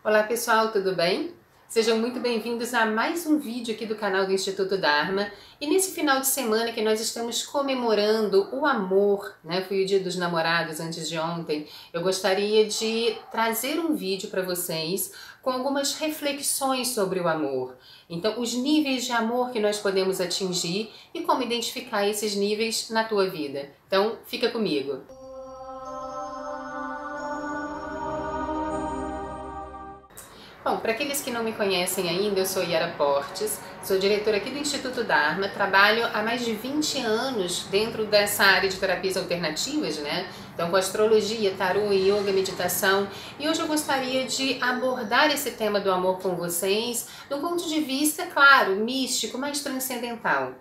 Olá pessoal, tudo bem? Sejam muito bem-vindos a mais um vídeo aqui do canal do Instituto Dharma. E nesse final de semana que nós estamos comemorando o amor, né? Foi o Dia dos Namorados antes de ontem. Eu gostaria de trazer um vídeo para vocês com algumas reflexões sobre o amor. Então, os níveis de amor que nós podemos atingir e como identificar esses níveis na tua vida. Então, fica comigo. Bom, para aqueles que não me conhecem ainda, eu sou Yara Portes, sou diretora aqui do Instituto Dharma, trabalho há mais de 20 anos dentro dessa área de terapias alternativas, né? Então, com astrologia, tarô, yoga, meditação. E hoje eu gostaria de abordar esse tema do amor com vocês, de um ponto de vista, claro, místico, mas transcendental.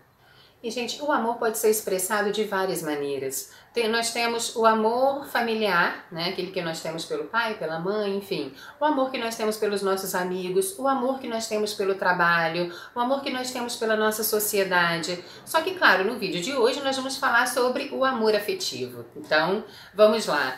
E, gente, o amor pode ser expressado de várias maneiras. Nós temos o amor familiar, né? Aquele que nós temos pelo pai, pela mãe, enfim. O amor que nós temos pelos nossos amigos, o amor que nós temos pelo trabalho, o amor que nós temos pela nossa sociedade. Só que, claro, no vídeo de hoje nós vamos falar sobre o amor afetivo. Então, vamos lá.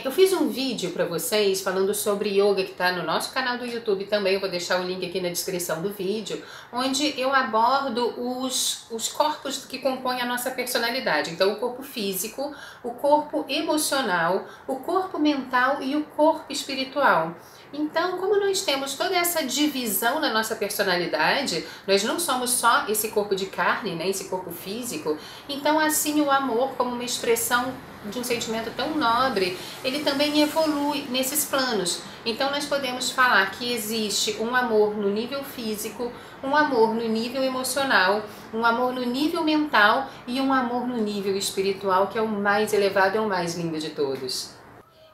Eu fiz um vídeo para vocês falando sobre yoga que está no nosso canal do YouTube também, eu vou deixar o link aqui na descrição do vídeo, onde eu abordo os corpos que compõem a nossa personalidade. Então, o corpo físico, o corpo emocional, o corpo mental e o corpo espiritual. Então, como nós temos toda essa divisão na nossa personalidade, nós não somos só esse corpo de carne, né, esse corpo físico, então assim o amor, como uma expressão de um sentimento tão nobre, ele também evolui nesses planos. Então nós podemos falar que existe um amor no nível físico, um amor no nível emocional, um amor no nível mental e um amor no nível espiritual, que é o mais elevado, é o mais lindo de todos.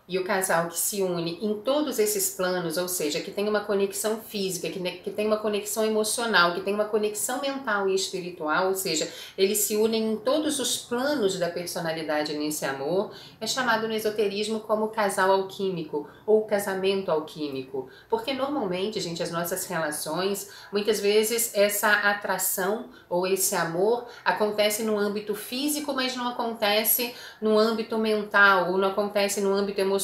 E o casal que se une em todos esses planos, ou seja, que tem uma conexão física, que tem uma conexão emocional, que tem uma conexão mental e espiritual, ou seja, eles se unem em todos os planos da personalidade nesse amor, é chamado no esoterismo como casal alquímico ou casamento alquímico. Porque normalmente, gente, as nossas relações, muitas vezes essa atração ou esse amor acontece no âmbito físico, mas não acontece no âmbito mental, ou não acontece no âmbito emocional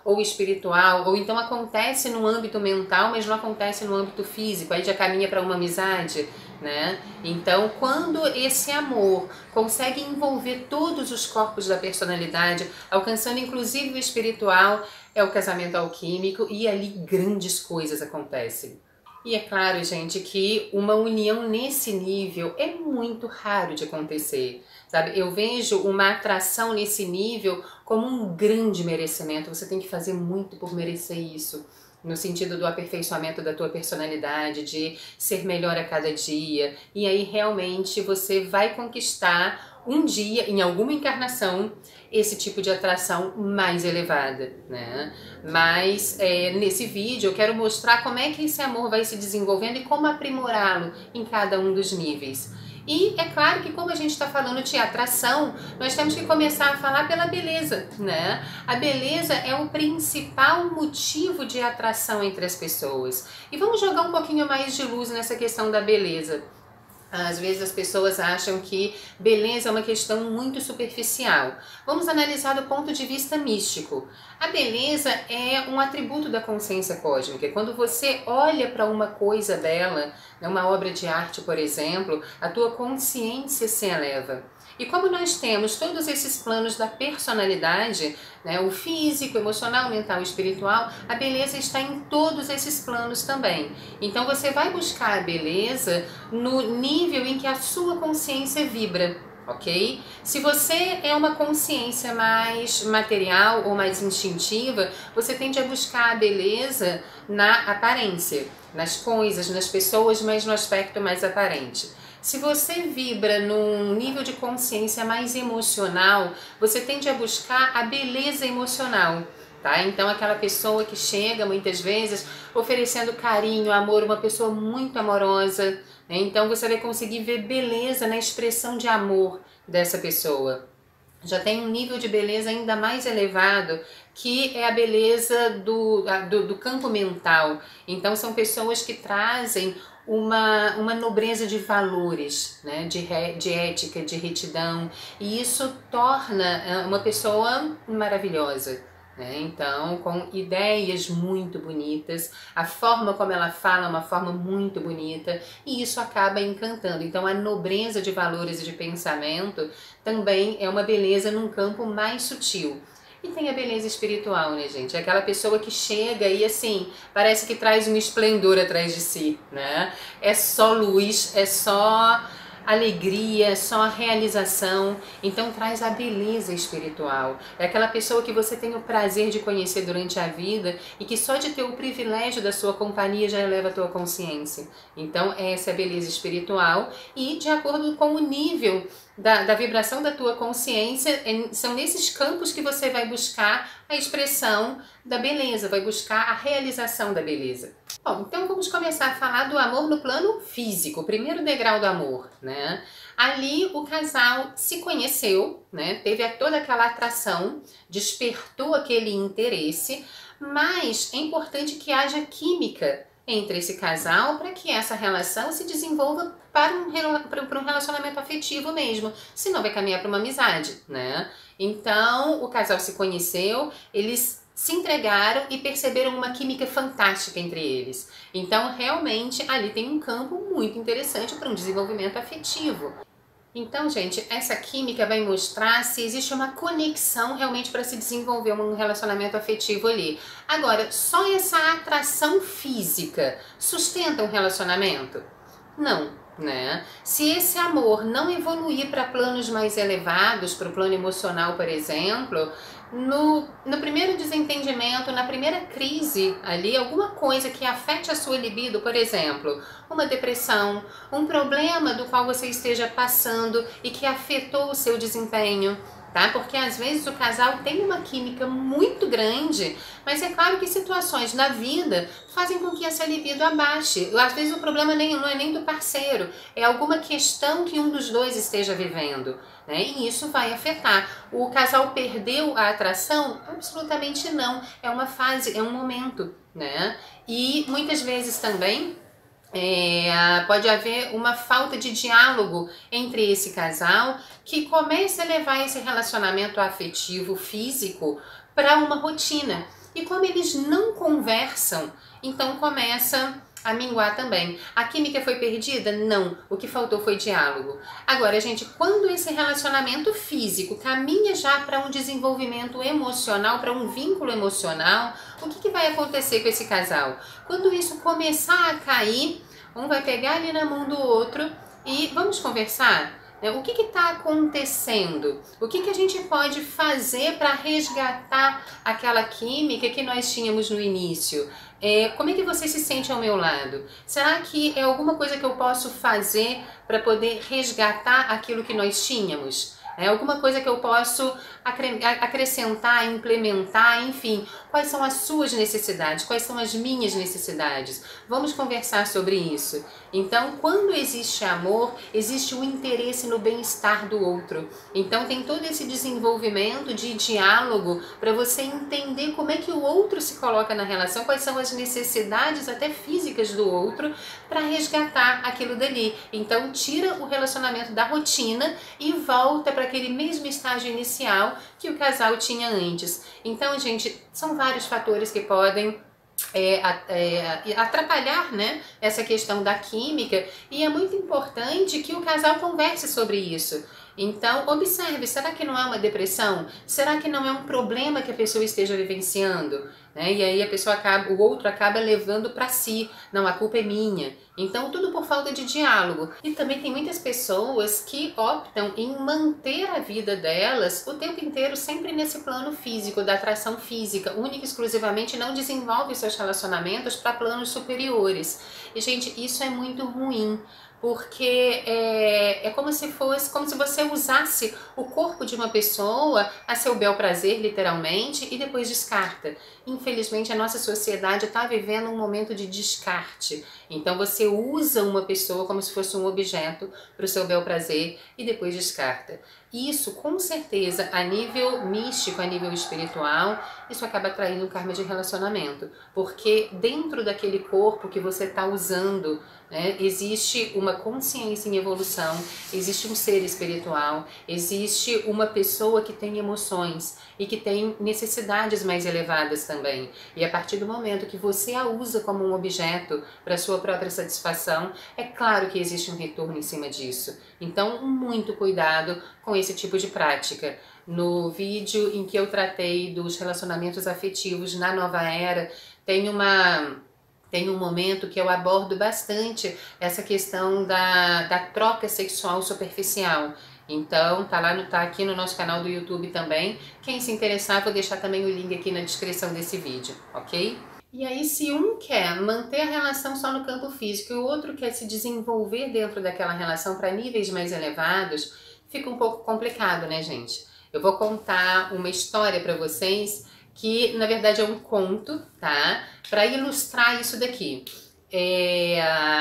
ou espiritual, ou então acontece no âmbito mental, mas não acontece no âmbito físico, aí já caminha para uma amizade, né? Então, quando esse amor consegue envolver todos os corpos da personalidade, alcançando inclusive o espiritual, é o casamento alquímico e ali grandes coisas acontecem. E é claro, gente, que uma união nesse nível é muito raro de acontecer, sabe? Eu vejo uma atração nesse nível como um grande merecimento. Você tem que fazer muito por merecer isso, no sentido do aperfeiçoamento da tua personalidade, de ser melhor a cada dia. E aí realmente você vai conquistar um dia, em alguma encarnação, esse tipo de atração mais elevada, né? Mas nesse vídeo eu quero mostrar como é que esse amor vai se desenvolvendo e como aprimorá-lo em cada um dos níveis. E é claro que como a gente está falando de atração, nós temos que começar a falar pela beleza, né? A beleza é o principal motivo de atração entre as pessoas. E vamos jogar um pouquinho mais de luz nessa questão da beleza. Às vezes as pessoas acham que beleza é uma questão muito superficial. Vamos analisar do ponto de vista místico. A beleza é um atributo da consciência cósmica. Quando você olha para uma coisa bela, uma obra de arte, por exemplo, a tua consciência se eleva. E como nós temos todos esses planos da personalidade, né, o físico, emocional, mental e espiritual, a beleza está em todos esses planos também. Então você vai buscar a beleza no nível em que a sua consciência vibra, ok? Se você é uma consciência mais material ou mais instintiva, você tende a buscar a beleza na aparência, nas coisas, nas pessoas, mas no aspecto mais aparente. Se você vibra num nível de consciência mais emocional, você tende a buscar a beleza emocional, tá? Então aquela pessoa que chega muitas vezes oferecendo carinho, amor, uma pessoa muito amorosa, né? Então você vai conseguir ver beleza na expressão de amor dessa pessoa. Já tem um nível de beleza ainda mais elevado, que é a beleza do campo mental. Então são pessoas que trazem uma nobreza de valores, né? de ética, de retidão, e isso torna uma pessoa maravilhosa. né? Então, com ideias muito bonitas, a forma como ela fala é uma forma muito bonita e isso acaba encantando. Então, a nobreza de valores e de pensamento também é uma beleza num campo mais sutil. E tem a beleza espiritual, né, gente? É aquela pessoa que chega e, assim, parece que traz um esplendor atrás de si, né? É só luz, é só alegria, é só realização. Então traz a beleza espiritual. É aquela pessoa que você tem o prazer de conhecer durante a vida e que só de ter o privilégio da sua companhia já eleva a tua consciência. Então essa é a beleza espiritual e de acordo com o nível da vibração da tua consciência, são nesses campos que você vai buscar a expressão da beleza, vai buscar a realização da beleza. Bom, então vamos começar a falar do amor no plano físico, o primeiro degrau do amor, né? Ali o casal se conheceu, né? Teve toda aquela atração, despertou aquele interesse, mas é importante que haja química entre esse casal para que essa relação se desenvolva para um relacionamento afetivo mesmo, senão vai caminhar para uma amizade, né? Então o casal se conheceu, eles se entregaram e perceberam uma química fantástica entre eles. Então realmente ali tem um campo muito interessante para um desenvolvimento afetivo. Então, gente, essa química vai mostrar se existe uma conexão realmente para se desenvolver um relacionamento afetivo ali. Agora, só essa atração física sustenta um relacionamento? Não, né? Se esse amor não evoluir para planos mais elevados, para o plano emocional, por exemplo, no primeiro desentendimento, na primeira crise ali, alguma coisa que afete a sua libido, por exemplo, uma depressão, um problema do qual você esteja passando e que afetou o seu desempenho, tá? Porque às vezes o casal tem uma química muito grande, mas é claro que situações na vida fazem com que essa libido abaixe. Às vezes o problema não é nem do parceiro, é alguma questão que um dos dois esteja vivendo, né? E isso vai afetar. O casal perdeu a atração? Absolutamente não. É uma fase, é um momento, né? E muitas vezes também pode haver uma falta de diálogo entre esse casal que começa a levar esse relacionamento afetivo, físico, para uma rotina. E como eles não conversam, então começa a minguar também. A química foi perdida? Não. O que faltou foi diálogo. Agora, gente, quando esse relacionamento físico caminha já para um desenvolvimento emocional, para um vínculo emocional, o que vai acontecer com esse casal? Quando isso começar a cair, um vai pegar ali na mão do outro e vamos conversar? O que está acontecendo? O que a gente pode fazer para resgatar aquela química que nós tínhamos no início? Como é que você se sente ao meu lado? Será que é alguma coisa que eu posso fazer para poder resgatar aquilo que nós tínhamos? Alguma coisa que eu posso acrescentar, implementar, enfim, quais são as suas necessidades, quais são as minhas necessidades? Vamos conversar sobre isso. Então, quando existe amor, existe um interesse no bem-estar do outro. Então, tem todo esse desenvolvimento de diálogo para você entender como é que o outro se coloca na relação, quais são as necessidades até físicas do outro para resgatar aquilo dali. Então, tira o relacionamento da rotina e volta para aquele mesmo estágio inicial que o casal tinha antes. Então, gente, são vários fatores que podem atrapalhar, né, essa questão da química, e é muito importante que o casal converse sobre isso. Então, observe, será que não é uma depressão? Será que não é um problema que a pessoa esteja vivenciando? E aí o outro acaba levando para si, não, a culpa é minha. Então, tudo por falta de diálogo. E também tem muitas pessoas que optam em manter a vida delas o tempo inteiro sempre nesse plano físico, da atração física, única e exclusivamente, não desenvolve seus relacionamentos para planos superiores. E, gente, isso é muito ruim. Porque é como se você usasse o corpo de uma pessoa a seu bel prazer, literalmente, e depois descarta. Infelizmente, a nossa sociedade está vivendo um momento de descarte. Então, você usa uma pessoa como se fosse um objeto para o seu bel prazer e depois descarta. Isso, com certeza, a nível místico, a nível espiritual, isso acaba atraindo um karma de relacionamento. Porque dentro daquele corpo que você está usando, né, existe uma consciência em evolução, existe um ser espiritual, existe uma pessoa que tem emoções e que tem necessidades mais elevadas também. E a partir do momento que você a usa como um objeto para sua própria satisfação, é claro que existe um retorno em cima disso. Então, muito cuidado com esse tipo de prática. No vídeo em que eu tratei dos relacionamentos afetivos na nova era, tem um momento que eu abordo bastante essa questão da troca sexual superficial. Então, tá aqui no nosso canal do YouTube também. Quem se interessar, vou deixar também o link aqui na descrição desse vídeo, ok? E aí, se um quer manter a relação só no campo físico e o outro quer se desenvolver dentro daquela relação para níveis mais elevados, fica um pouco complicado, né, gente? Eu vou contar uma história para vocês que, na verdade, é um conto, tá? Para ilustrar isso daqui.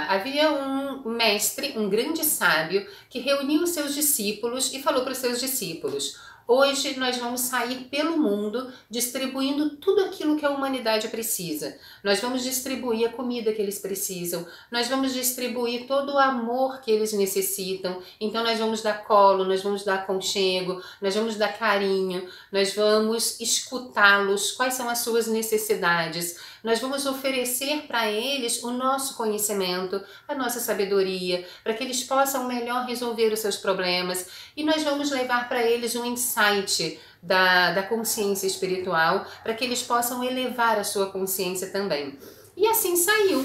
Havia um mestre, um grande sábio, que reuniu os seus discípulos e falou para os seus discípulos: hoje nós vamos sair pelo mundo distribuindo tudo aquilo que a humanidade precisa. Nós vamos distribuir a comida que eles precisam, nós vamos distribuir todo o amor que eles necessitam. Então nós vamos dar colo, nós vamos dar aconchego, nós vamos dar carinho, nós vamos escutá-los, quais são as suas necessidades. Nós vamos oferecer para eles o nosso conhecimento, a nossa sabedoria, para que eles possam melhor resolver os seus problemas. E nós vamos levar para eles um insight da consciência espiritual, para que eles possam elevar a sua consciência também. E assim saiu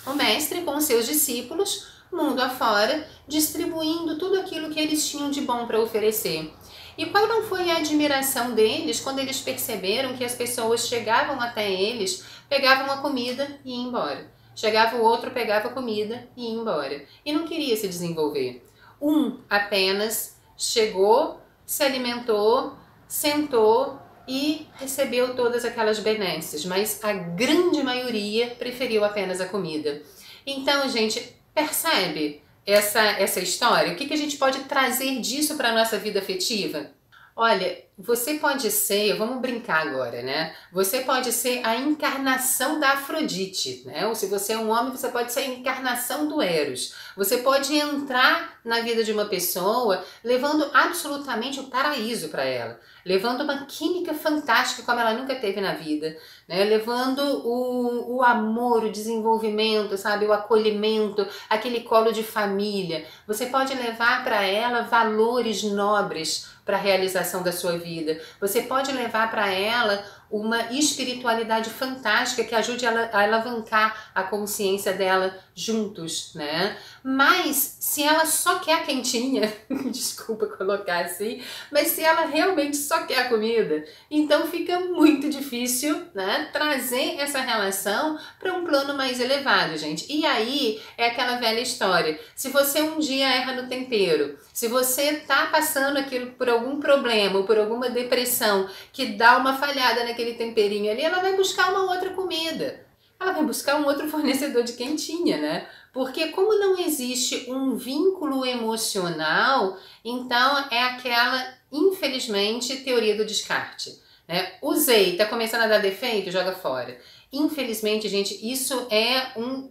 o mestre com os seus discípulos, mundo afora, distribuindo tudo aquilo que eles tinham de bom para oferecer. E qual não foi a admiração deles quando eles perceberam que as pessoas chegavam até eles, pegavam a comida e iam embora. Chegava o outro, pegava a comida e ia embora. E não queria se desenvolver. Um apenas chegou, se alimentou, sentou e recebeu todas aquelas benesses, mas a grande maioria preferiu apenas a comida. Então, gente, percebe essa história? O que a gente pode trazer disso para a nossa vida afetiva? Olha, você pode ser, vamos brincar agora, né? Você pode ser a encarnação da Afrodite, né? Ou se você é um homem, você pode ser a encarnação do Eros. Você pode entrar na vida de uma pessoa levando absolutamente o paraíso para ela, levando uma química fantástica como ela nunca teve na vida, né? Levando o amor, o desenvolvimento, sabe? O acolhimento, aquele colo de família. Você pode levar para ela valores nobres para a realização da sua vida. Você pode levar para ela uma espiritualidade fantástica que ajude a alavancar a consciência dela juntos, né? Mas se ela só quer a quentinha, desculpa colocar assim, mas se ela realmente só quer a comida, então fica muito difícil, né, trazer essa relação para um plano mais elevado, gente. E aí é aquela velha história: se você um dia erra no tempero, se você tá passando aquilo por algum problema ou por alguma depressão que dá uma falhada naquele temperinho ali, ela vai buscar uma outra comida. Ela vai buscar um outro fornecedor de quentinha, né? Porque como não existe um vínculo emocional, então é aquela, infelizmente, teoria do descarte, né? Usei, tá começando a dar defeito, joga fora. Infelizmente, gente, isso é um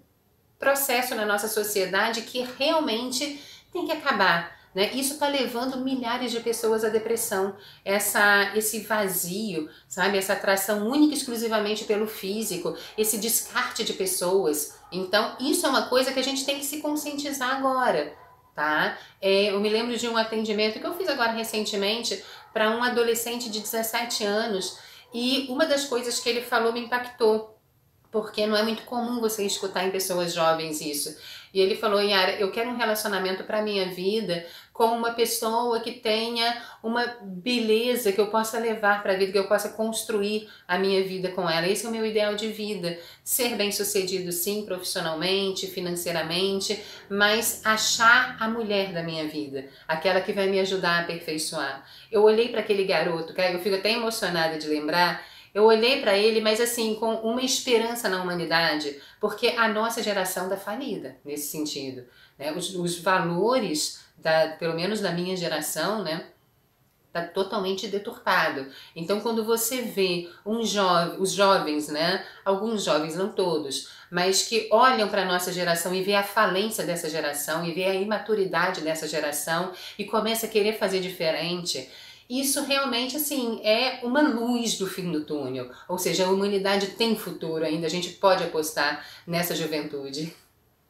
processo na nossa sociedade que realmente tem que acabar, né? Isso está levando milhares de pessoas à depressão, esse vazio, sabe? Essa atração única e exclusivamente pelo físico, esse descarte de pessoas. Então, isso é uma coisa que a gente tem que se conscientizar agora, tá? Eu me lembro de um atendimento que eu fiz agora recentemente para um adolescente de 17 anos e uma das coisas que ele falou me impactou, porque não é muito comum você escutar em pessoas jovens isso. E ele falou: Yara, eu quero um relacionamento para minha vida com uma pessoa que tenha uma beleza que eu possa levar para a vida, que eu possa construir a minha vida com ela. Esse é o meu ideal de vida. Ser bem-sucedido, sim, profissionalmente, financeiramente, mas achar a mulher da minha vida, aquela que vai me ajudar a aperfeiçoar. Eu olhei para aquele garoto, cara, eu fico até emocionada de lembrar. Eu olhei para ele, mas assim, com uma esperança na humanidade, porque a nossa geração está falida nesse sentido, né? Os valores, pelo menos da minha geração, né? está totalmente deturpado. Então, quando você vê os jovens, né, alguns jovens, não todos, mas que olham para a nossa geração e vê a falência dessa geração e vê a imaturidade dessa geração e começa a querer fazer diferente, isso realmente, assim, é uma luz do fim do túnel. Ou seja, a humanidade tem futuro ainda, a gente pode apostar nessa juventude.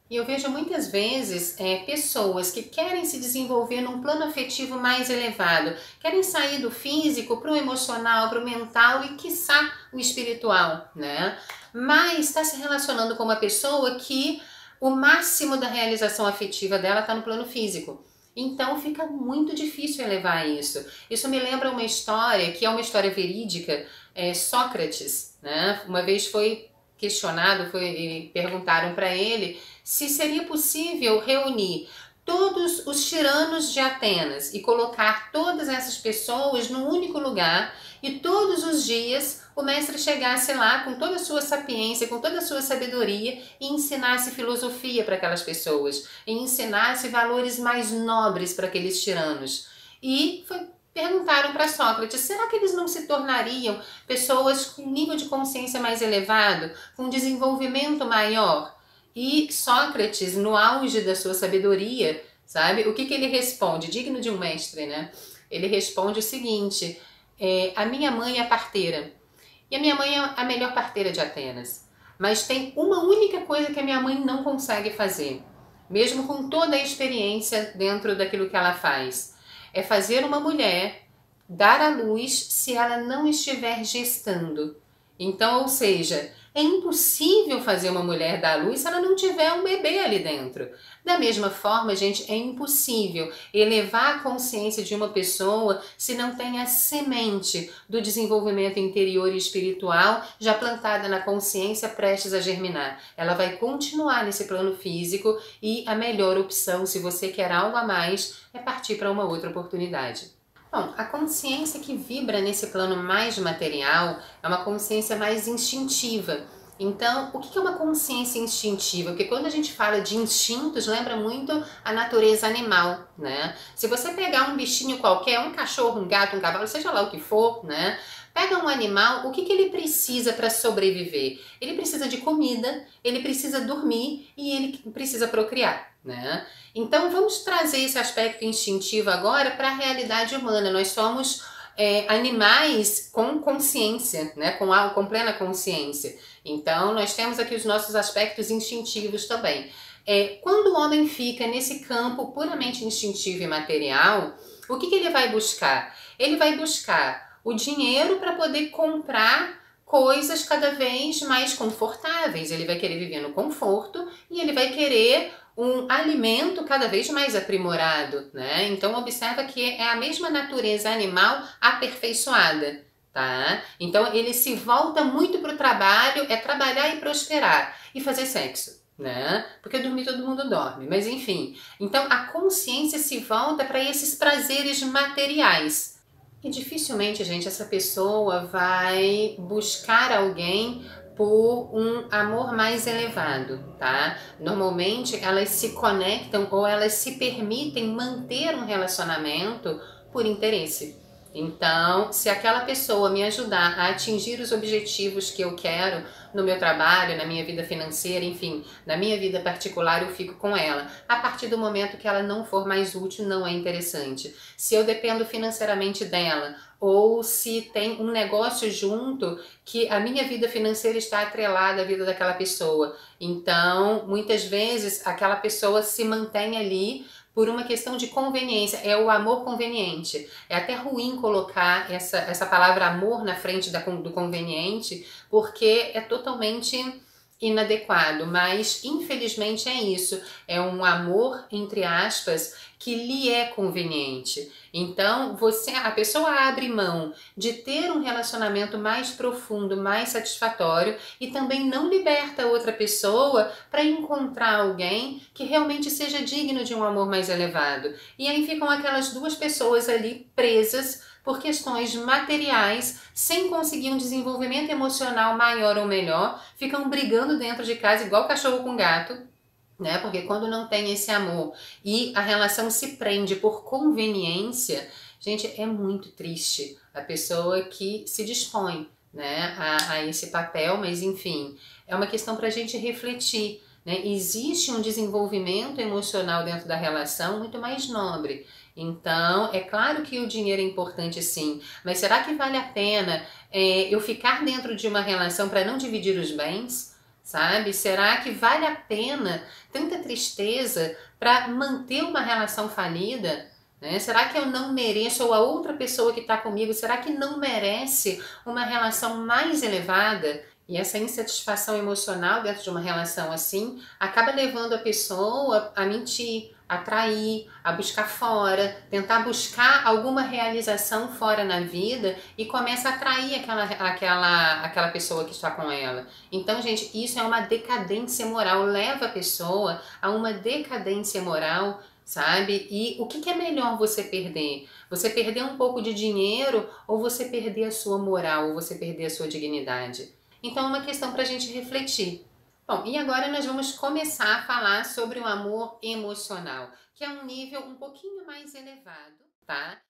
E eu vejo muitas vezes pessoas que querem se desenvolver num plano afetivo mais elevado, querem sair do físico para o emocional, para o mental e, quiçá, o espiritual, né? Mas está se relacionando com uma pessoa que o máximo da realização afetiva dela está no plano físico. Então fica muito difícil elevar isso. Isso me lembra uma história que é uma história verídica, Sócrates, né? Uma vez foi questionado, perguntaram para ele se seria possível reunir todos os tiranos de Atenas e colocar todas essas pessoas num único lugar e todos os dias o mestre chegasse lá com toda a sua sapiência, com toda a sua sabedoria e ensinasse filosofia para aquelas pessoas, e ensinasse valores mais nobres para aqueles tiranos. E perguntaram para Sócrates, será que eles não se tornariam pessoas com nível de consciência mais elevado, com desenvolvimento maior? E Sócrates, no auge da sua sabedoria, sabe? O que ele responde? Digno de um mestre, né? Ele responde o seguinte, a minha mãe é parteira, e a minha mãe é a melhor parteira de Atenas, mas tem uma única coisa que a minha mãe não consegue fazer, mesmo com toda a experiência dentro daquilo que ela faz, é fazer uma mulher dar à luz se ela não estiver gestando. Então, ou seja, é impossível fazer uma mulher dar à luz se ela não tiver um bebê ali dentro. Da mesma forma, gente, é impossível elevar a consciência de uma pessoa se não tem a semente do desenvolvimento interior e espiritual já plantada na consciência prestes a germinar. Ela vai continuar nesse plano físico e a melhor opção, se você quer algo a mais, é partir para uma outra oportunidade. Bom, a consciência que vibra nesse plano mais material é uma consciência mais instintiva. Então, o que é uma consciência instintiva? Porque quando a gente fala de instintos, lembra muito a natureza animal, né? Se você pegar um bichinho qualquer, um cachorro, um gato, um cavalo, seja lá o que for, né? Pega um animal, o que ele precisa para sobreviver? Ele precisa de comida, ele precisa dormir e ele precisa procriar, né? Então vamos trazer esse aspecto instintivo agora para a realidade humana. Nós somos animais com consciência, né? Com plena consciência. Então nós temos aqui os nossos aspectos instintivos também. Quando o homem fica nesse campo puramente instintivo e material, o que ele vai buscar? Ele vai buscar o dinheiro para poder comprar coisas cada vez mais confortáveis. Ele vai querer viver no conforto e ele vai querer um alimento cada vez mais aprimorado, né? Então observa que é a mesma natureza animal aperfeiçoada, tá? Então ele se volta muito para o trabalho, é trabalhar e prosperar e fazer sexo, né? Porque dormir todo mundo dorme, mas enfim. Então a consciência se volta para esses prazeres materiais. E dificilmente, gente, essa pessoa vai buscar alguém por um amor mais elevado, tá? Normalmente elas se conectam ou elas se permitem manter um relacionamento por interesse. Então, se aquela pessoa me ajudar a atingir os objetivos que eu quero no meu trabalho, na minha vida financeira, enfim, na minha vida particular, eu fico com ela. A partir do momento que ela não for mais útil, não é interessante. Se eu dependo financeiramente dela, ou se tem um negócio junto que a minha vida financeira está atrelada à vida daquela pessoa. Então, muitas vezes, aquela pessoa se mantém ali por uma questão de conveniência, é o amor conveniente. É até ruim colocar essa palavra amor na frente do conveniente, porque é totalmente inadequado, mas infelizmente é isso, é um amor, entre aspas, que lhe é conveniente. Então, a pessoa abre mão de ter um relacionamento mais profundo, mais satisfatório e também não liberta a outra pessoa para encontrar alguém que realmente seja digno de um amor mais elevado. E aí ficam aquelas duas pessoas ali presas por questões materiais, sem conseguir um desenvolvimento emocional maior ou melhor, ficam brigando dentro de casa igual cachorro com gato, né? Porque quando não tem esse amor e a relação se prende por conveniência, Gente, é muito triste a pessoa que se dispõe, né, a esse papel, mas enfim, é uma questão para a gente refletir, né? Existe um desenvolvimento emocional dentro da relação muito mais nobre. Então, é claro que o dinheiro é importante sim, mas será que vale a pena eu ficar dentro de uma relação para não dividir os bens? Sabe? Será que vale a pena tanta tristeza para manter uma relação falida? Né? Será que eu não mereço, ou a outra pessoa que está comigo, será que não merece uma relação mais elevada? E essa insatisfação emocional dentro de uma relação assim acaba levando a pessoa a mentir, a trair, a buscar fora, tentar buscar alguma realização fora na vida e começa a atrair aquela pessoa que está com ela. Então, gente, isso é uma decadência moral, leva a pessoa a uma decadência moral, sabe? E o que é melhor você perder? Você perder um pouco de dinheiro ou você perder a sua moral, ou você perder a sua dignidade? Então é uma questão para a gente refletir. Bom, e agora nós vamos começar a falar sobre o amor emocional, que é um nível um pouquinho mais elevado, tá?